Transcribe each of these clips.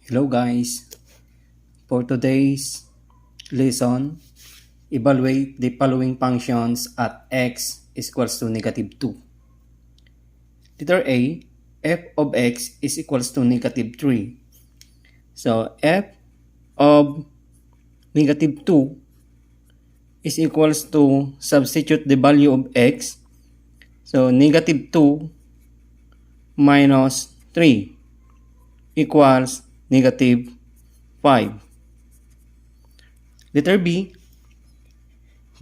Hello guys, for today's lesson, evaluate the following functions at x is equals to negative 2. Letter A, f of x is equals to negative 3. So f of negative 2 is equals to, substitute the value of x. So negative 2 minus 3 equals negative 5. Letter B,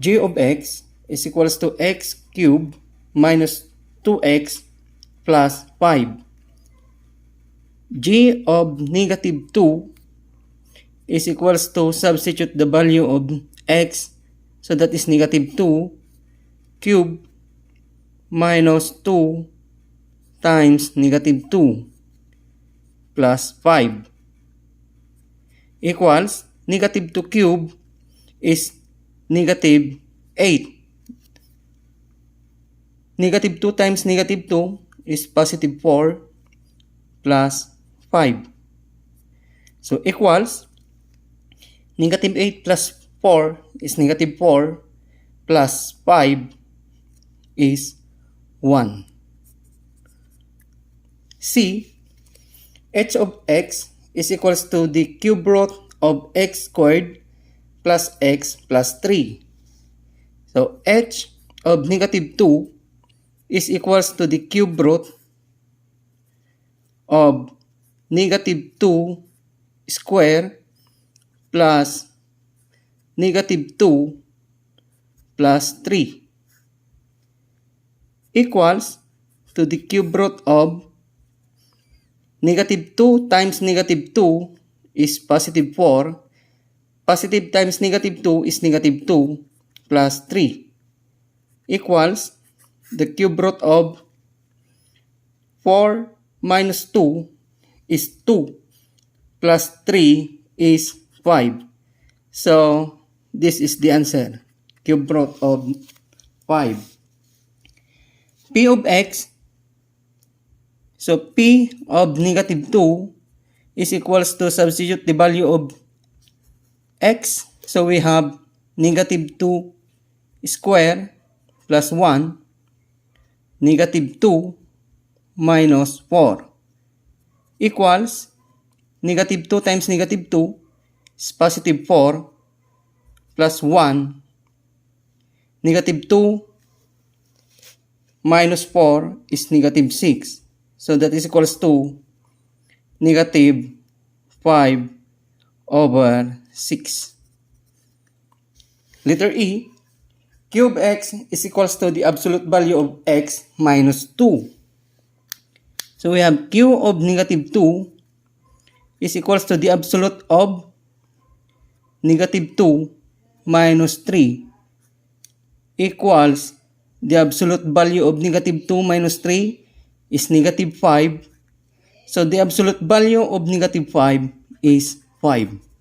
g of x is equals to x cubed minus 2x plus 5. G of negative 2 is equals to, substitute the value of x, so that is negative 2 cubed minus 2 times negative 2 plus 5 equals negative 2 cubed is negative 8. Negative 2 times negative 2 is positive 4 plus 5. So equals negative 8 plus 4 is negative 4 plus 5 is 1. C, h of x is equals to the cube root of x squared plus x plus 3. So h of negative 2 is equals to the cube root of negative 2 square plus negative 2 plus 3 equals to the cube root of negative 2 times negative 2 is positive 4. Positive times negative 2 is negative 2 plus 3 equals the cube root of 4 minus 2 is 2 plus 3 is 5. So this is the answer, cube root of 5. P of x, so p of negative 2 is equals to, substitute the value of x. So we have negative 2 square plus 1, negative 2 minus 4 equals negative 2 times negative 2 is positive 4 plus 1, negative 2 minus 4 is negative 6. So that is equals to negative 5 over 6. Letter E, cube x is equals to the absolute value of x minus 2. So we have q of negative 2 is equals to the absolute of negative 2 minus 3 equals the absolute value of negative 2 minus 3 is negative 5. So the absolute value of negative 5 is 5.